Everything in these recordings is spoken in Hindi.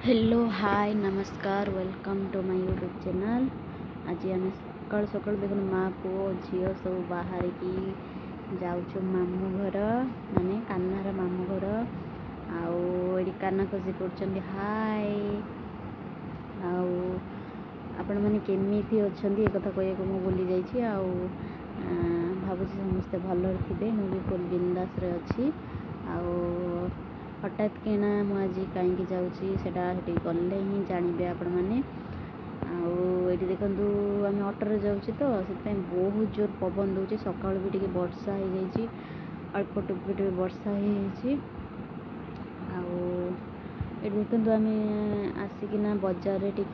हेलो हाय नमस्कार welcome to my YouTube channel. आज आम सकाल सकाल देख माँ पुओ झील सब बाहर की जाऊँ मामू घर माने कान्हार मामू घर आड़ी कान्हा खोजी कर हाय आपण मैंने केमी अच्छा ये कथा कहूँ मुझे भूली जाइए भावुँ समस्ते भल थे मुझे फुल बिंदास अच्छी हठात किना मुझे कहीं जाऊँगी गले ही जानवे आपण मैंने आठी देखूँ आम अटोरे जाऊँ तो से बहुत जोर पवन दूसरी सका भी टे वर्षा हो जाए अल्प टुप वर्षा हो देखूँ आम आसिकिना बजार टे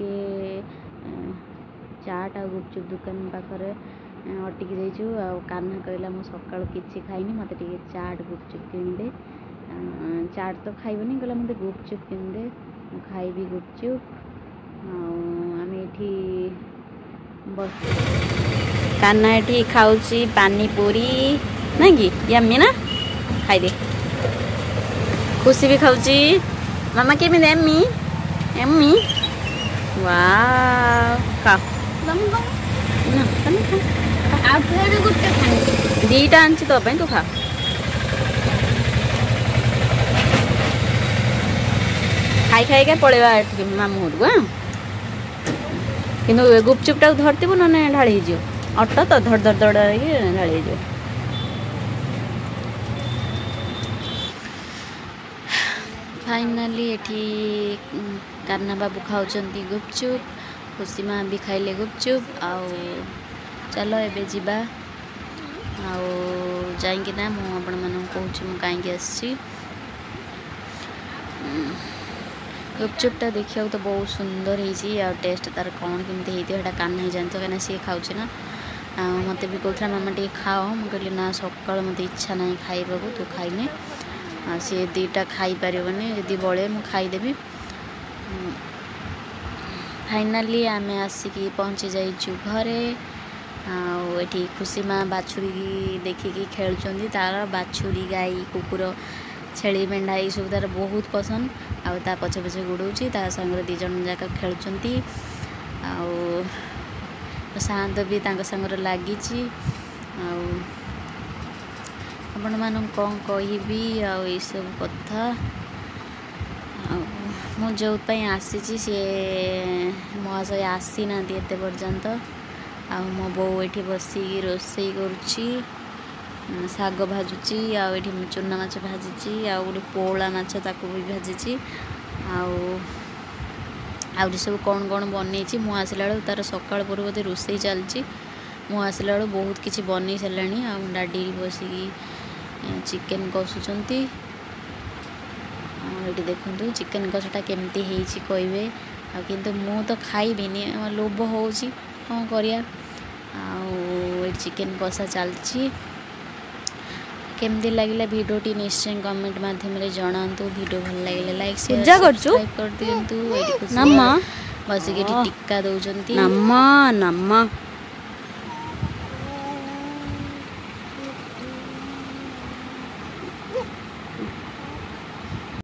चाट आ गुपचुप दुकान पाखे अटिकी जाइचु कान्हा कहला मु सका किसी खाइनी मत चाट गुपचुप किणदे चाट तो खाइबनी कहला मत गुपचुप किणदे खाइबी गुपचुप आम ये बस कान्हा ये खाऊची पानी पूरी ना कि यम्मी ना खाई दे खुशी भी खाऊची मामा केमी एम्मी एम्मी वाह दीटा आनी तो तू खा खाई खाई क्या पड़ेगा मामू घर कि गुपचुपटा धरतु ना ढाई अटो तो धड़ धड़ धड़ ढाई फाइनाली एठी कान्हा बाबू खाऊंट गुपचुप खुशी माँ भी खाइले गुपचुप चलो एबे जीवा जाइकिना मुझे कहूँ कहीं आसी गुपचुपटा देखा तो बहुत सुंदर हो टेस्ट तार कौन केमती होता कान्हा ही जानते कहीं सी खाऊँ ना मत भी कहता मामा टे खाओ मुझे कहली ना सकाल मत इच्छा ना खाइबा तू खाइने सी दीटा खाई पारनी जदि बड़े मुझे खाईदेवी फाइनाली आम आसिकी पहुँची जाइचु घरे आठी खुशी माँ बाछुरी देखिकी खेलुंट तार बाछुरी गाई कुकुर छेली मेढ़ा ये सब तार बहुत पसंद आ पछे पछे गुड़ाऊँगी सांगे दीज जाक खेलुंट शांत भी सांगे लगी आपण मान कौन कहबी ये सब कथा मु जो आसी सी मो सही आसी ना एत पर्यंत मो बो ये बसिक रोसई कर शाग भाजुची आठी चूना माछ भाजी गोटे पोला माछ ताकू भी भाजी आउरी सब कौन कौन बनई मु आसला तार सकाल पर बोधे रोसई चलती मु आसला बहुत किसी बन सारे डाडी बसिकी चिकेन कषुंट ये देखो चिकेन कषाटा केमती कहे किंतु मु तो खाइबिनी लोभ हो कौन करिया चिकेन कषा चलती केमती लगे भिडियोटी निश्चय कमेंट माध्यम जनातु वीडियो भल लगे लाइक सब्सक्राइब कर दिंतु बसिक टिक्का दौरान